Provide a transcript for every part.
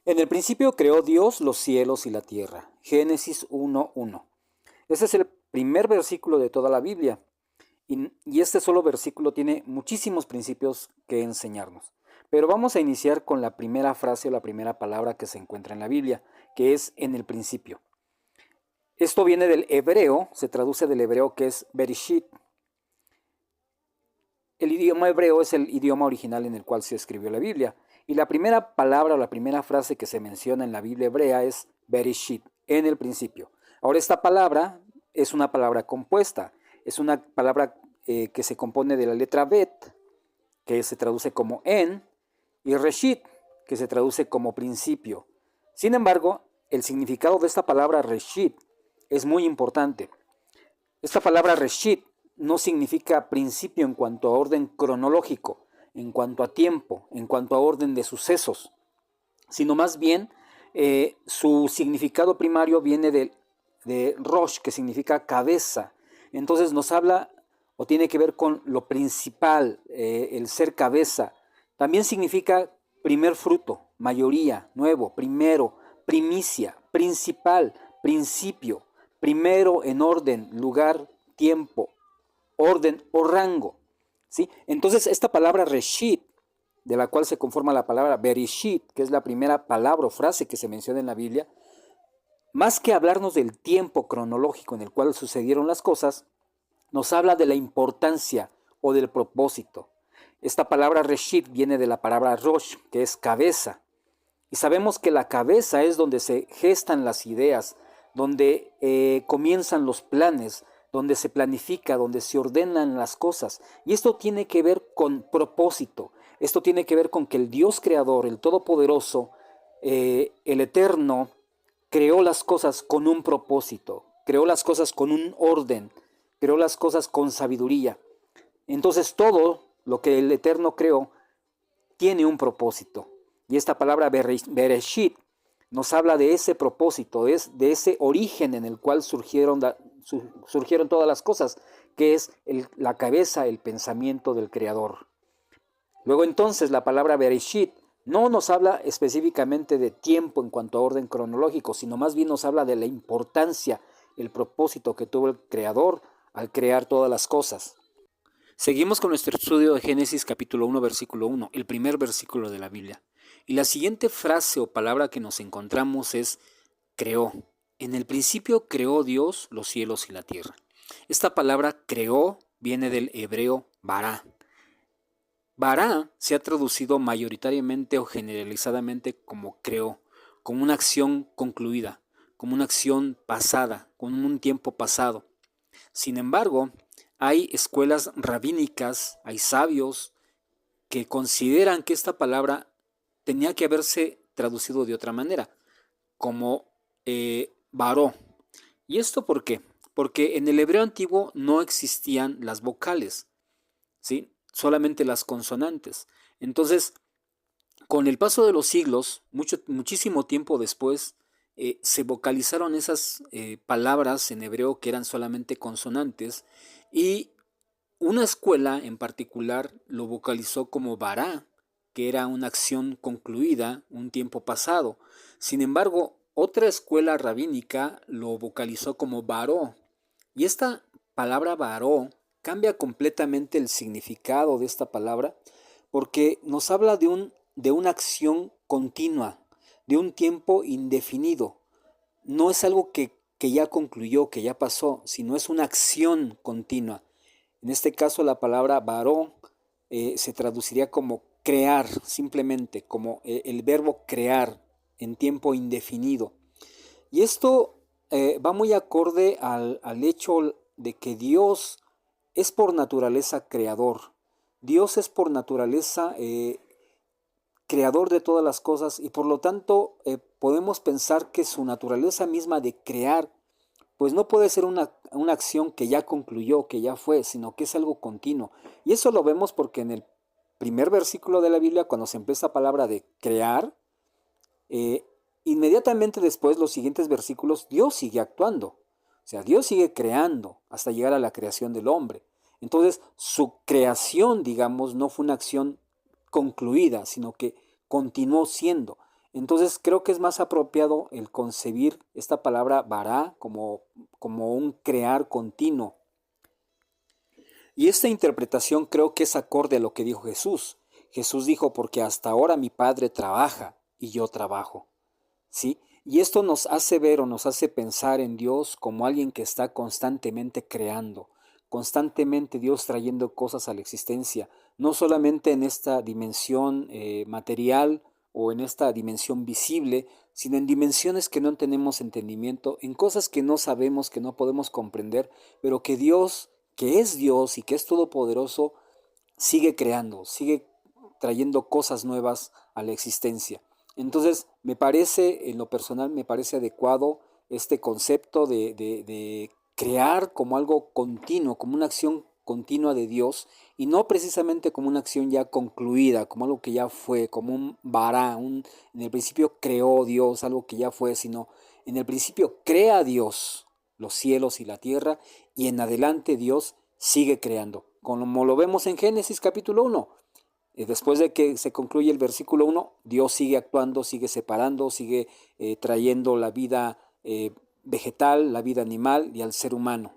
En el principio creó Dios los cielos y la tierra. Génesis 1:1. Ese es el primer versículo de toda la Biblia. Y este solo versículo tiene muchísimos principios que enseñarnos. Pero vamos a iniciar con la primera frase o la primera palabra que se encuentra en la Biblia, que es en el principio. Esto viene del hebreo, se traduce del hebreo que es Bereshit. El idioma hebreo es el idioma original en el cual se escribió la Biblia. Y la primera palabra o la primera frase que se menciona en la Biblia hebrea es Bereshit, en el principio. Ahora, esta palabra es una palabra compuesta. Es una palabra que se compone de la letra Bet, que se traduce como en, y Reshit, que se traduce como principio. Sin embargo, el significado de esta palabra Reshit es muy importante. Esta palabra Reshit no significa principio en cuanto a orden cronológico, en cuanto a tiempo, en cuanto a orden de sucesos, sino más bien su significado primario viene de Rosh, que significa cabeza. Entonces nos habla o tiene que ver con lo principal, el ser cabeza. También significa primer fruto, mayoría, nuevo, primero, primicia, principal, principio, primero en orden, lugar, tiempo, orden o rango. ¿Sí? Entonces esta palabra Reshit, de la cual se conforma la palabra Bereshit, que es la primera palabra o frase que se menciona en la Biblia, más que hablarnos del tiempo cronológico en el cual sucedieron las cosas, nos habla de la importancia o del propósito. Esta palabra Reshit viene de la palabra Rosh, que es cabeza. Y sabemos que la cabeza es donde se gestan las ideas, donde comienzan los planes, donde se planifica, donde se ordenan las cosas. Y esto tiene que ver con propósito. Esto tiene que ver con que el Dios creador, el Todopoderoso, el Eterno, creó las cosas con un propósito, creó las cosas con un orden, creó las cosas con sabiduría. Entonces todo lo que el Eterno creó tiene un propósito. Y esta palabra Bereshit nos habla de ese propósito, de ese origen en el cual surgieron todas las cosas, que es la cabeza, el pensamiento del Creador. Luego entonces la palabra Bereshit no nos habla específicamente de tiempo en cuanto a orden cronológico, sino más bien nos habla de la importancia, el propósito que tuvo el Creador al crear todas las cosas. Seguimos con nuestro estudio de Génesis capítulo 1, versículo 1, el primer versículo de la Biblia. Y la siguiente frase o palabra que nos encontramos es creó. En el principio creó Dios los cielos y la tierra. Esta palabra creó viene del hebreo bará. Bará se ha traducido mayoritariamente o generalizadamente como creó, como una acción concluida, como una acción pasada, con un tiempo pasado. Sin embargo, hay escuelas rabínicas, hay sabios que consideran que esta palabra tenía que haberse traducido de otra manera, como baró. ¿Y esto por qué? Porque en el hebreo antiguo no existían las vocales, ¿sí? Solamente las consonantes. Entonces, con el paso de los siglos, muchísimo tiempo después, se vocalizaron esas palabras en hebreo que eran solamente consonantes y una escuela en particular lo vocalizó como bará, que era una acción concluida, un tiempo pasado. Sin embargo, otra escuela rabínica lo vocalizó como baró. Y esta palabra baró cambia completamente el significado de esta palabra porque nos habla de una acción continua, de un tiempo indefinido. No es algo que ya concluyó, que ya pasó, sino es una acción continua. En este caso la palabra varó se traduciría como crear, simplemente, como el verbo crear en tiempo indefinido. Y esto va muy acorde al hecho de que Dios es por naturaleza creador. Dios es por naturaleza creador de todas las cosas y por lo tanto podemos pensar que su naturaleza misma de crear pues no puede ser una acción que ya concluyó, que ya fue, sino que es algo continuo. Y eso lo vemos porque en el primer versículo de la Biblia, cuando se empieza la palabra de crear, eh, inmediatamente después, los siguientes versículos, Dios sigue actuando. O sea, Dios sigue creando hasta llegar a la creación del hombre. Entonces, su creación, digamos, no fue una acción concluida, sino que continuó siendo. Entonces creo que es más apropiado el concebir esta palabra bara como un crear continuo. Y esta interpretación creo que es acorde a lo que dijo Jesús. Jesús dijo, porque hasta ahora mi Padre trabaja y yo trabajo. ¿Sí? Y esto nos hace ver o nos hace pensar en Dios como alguien que está constantemente creando, constantemente Dios trayendo cosas a la existencia, no solamente en esta dimensión material o en esta dimensión visible, sino en dimensiones que no tenemos entendimiento, en cosas que no sabemos, que no podemos comprender, pero que Dios, que es Dios y que es todopoderoso, sigue creando, sigue trayendo cosas nuevas a la existencia. Entonces, me parece, en lo personal, me parece adecuado este concepto de crear como algo continuo, como una acción continua de Dios y no precisamente como una acción ya concluida, como algo que ya fue, como un vará, en el principio creó Dios, algo que ya fue, sino en el principio crea Dios los cielos y la tierra y en adelante Dios sigue creando, como lo vemos en Génesis capítulo 1. Después de que se concluye el versículo 1, Dios sigue actuando, sigue separando, sigue trayendo la vida vegetal, la vida animal y al ser humano.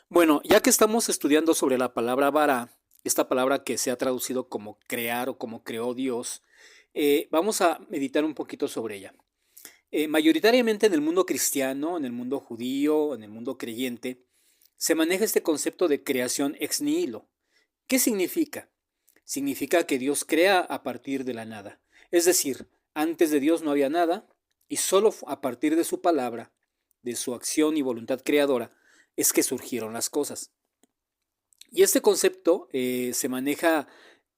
Bueno, ya que estamos estudiando sobre la palabra bara, esta palabra que se ha traducido como crear o como creó Dios, vamos a meditar un poquito sobre ella. Mayoritariamente en el mundo cristiano, en el mundo judío, en el mundo creyente, se maneja este concepto de creación ex nihilo. ¿Qué significa? Significa que Dios crea a partir de la nada. Es decir, antes de Dios no había nada y solo a partir de su palabra, de su acción y voluntad creadora, es que surgieron las cosas. Y este concepto se maneja,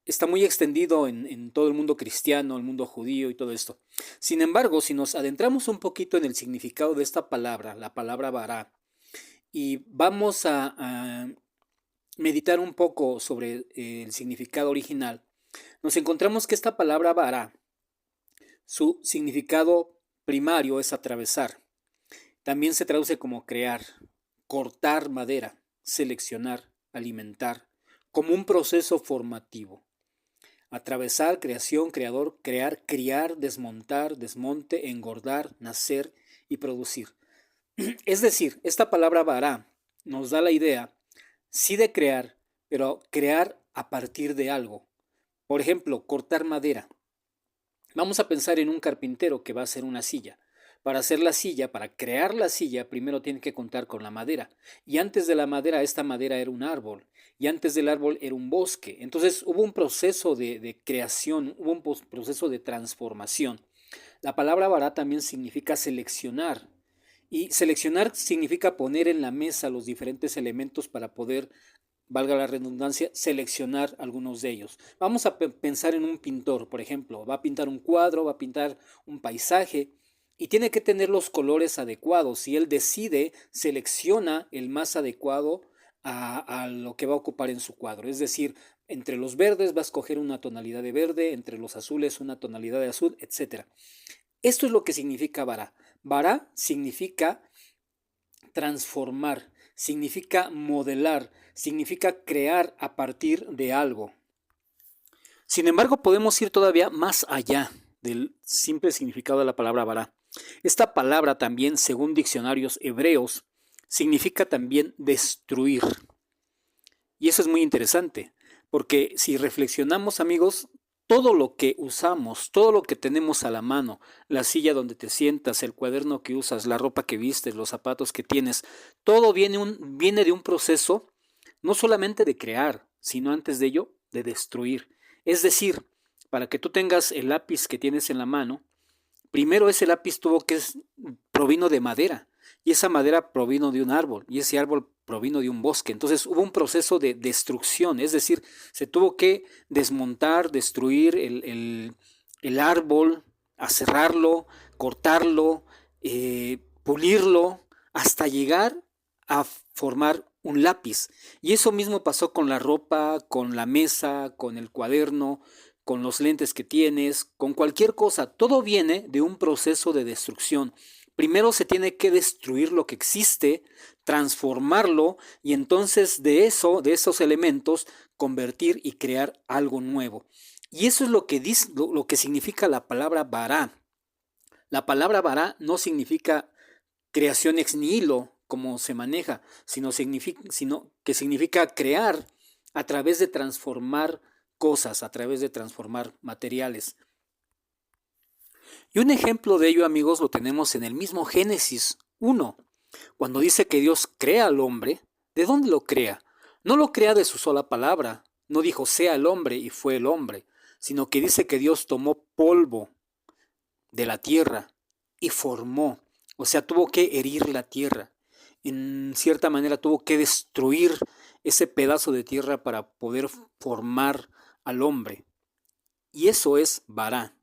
está muy extendido en todo el mundo cristiano, el mundo judío y todo esto. Sin embargo, si nos adentramos un poquito en el significado de esta palabra, la palabra bara, y vamos a meditar un poco sobre el significado original, nos encontramos que esta palabra bara, su significado primario es atravesar. También se traduce como crear, cortar madera, seleccionar, alimentar, como un proceso formativo. Atravesar, creación, creador, crear, criar, desmontar, desmonte, engordar, nacer y producir. Es decir, esta palabra bara nos da la idea, sí de crear, pero crear a partir de algo. Por ejemplo, cortar madera. Vamos a pensar en un carpintero que va a hacer una silla. Para hacer la silla, para crear la silla, primero tiene que contar con la madera. Y antes de la madera, esta madera era un árbol. Y antes del árbol era un bosque. Entonces hubo un proceso de creación, hubo un proceso de transformación. La palabra bara también significa seleccionar. Y seleccionar significa poner en la mesa los diferentes elementos para poder, valga la redundancia, seleccionar algunos de ellos. Vamos a pensar en un pintor, por ejemplo, va a pintar un cuadro, va a pintar un paisaje y tiene que tener los colores adecuados. Si él decide, selecciona el más adecuado a lo que va a ocupar en su cuadro. Es decir, entre los verdes va a escoger una tonalidad de verde, entre los azules una tonalidad de azul, etc. Esto es lo que significa bara. Bara significa transformar, significa modelar, significa crear a partir de algo. Sin embargo, podemos ir todavía más allá del simple significado de la palabra bara. Esta palabra también, según diccionarios hebreos, significa también destruir. Y eso es muy interesante, porque si reflexionamos, amigos, todo lo que usamos, todo lo que tenemos a la mano, la silla donde te sientas, el cuaderno que usas, la ropa que vistes, los zapatos que tienes, todo viene de un proceso no solamente de crear, sino antes de ello, de destruir. Es decir, para que tú tengas el lápiz que tienes en la mano, primero ese lápiz provino de madera, y esa madera provino de un árbol, y ese árbol provino de un bosque. Entonces hubo un proceso de destrucción, es decir, se tuvo que desmontar, destruir el árbol, aserrarlo, cortarlo, pulirlo, hasta llegar a formar un lápiz. Y eso mismo pasó con la ropa, con la mesa, con el cuaderno, con los lentes que tienes, con cualquier cosa. Todo viene de un proceso de destrucción. Primero se tiene que destruir lo que existe, transformarlo y entonces de esos elementos, convertir y crear algo nuevo. Y eso es lo que dice, lo que significa la palabra bara. La palabra bara no significa creación ex nihilo, como se maneja, sino que significa crear a través de transformar cosas, a través de transformar materiales. Y un ejemplo de ello, amigos, lo tenemos en el mismo Génesis 1, cuando dice que Dios crea al hombre. ¿De dónde lo crea? No lo crea de su sola palabra, no dijo sea el hombre y fue el hombre, sino que dice que Dios tomó polvo de la tierra y formó, o sea, tuvo que herir la tierra. En cierta manera tuvo que destruir ese pedazo de tierra para poder formar al hombre. Y eso es Bará.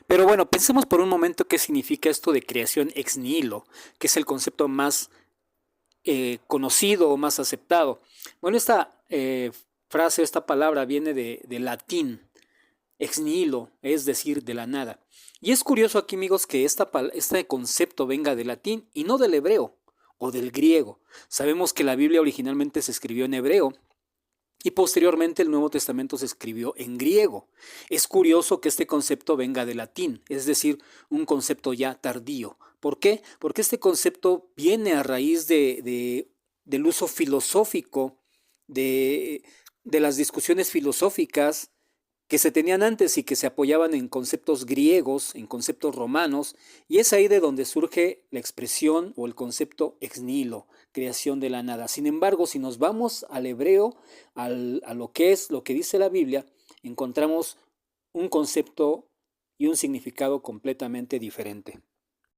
Pero bueno, pensemos por un momento qué significa esto de creación ex nihilo, que es el concepto más conocido o más aceptado. Bueno, esta frase, esta palabra viene de latín, ex nihilo, es decir, de la nada. Y es curioso aquí, amigos, que este concepto venga del latín y no del hebreo o del griego. Sabemos que la Biblia originalmente se escribió en hebreo y posteriormente el Nuevo Testamento se escribió en griego. Es curioso que este concepto venga del latín, es decir, un concepto ya tardío. ¿Por qué? Porque este concepto viene a raíz del uso filosófico, de las discusiones filosóficas que se tenían antes y que se apoyaban en conceptos griegos, en conceptos romanos, y es ahí de donde surge la expresión o el concepto ex nihilo, creación de la nada. Sin embargo, si nos vamos al hebreo, a lo que es lo que dice la Biblia, encontramos un concepto y un significado completamente diferente.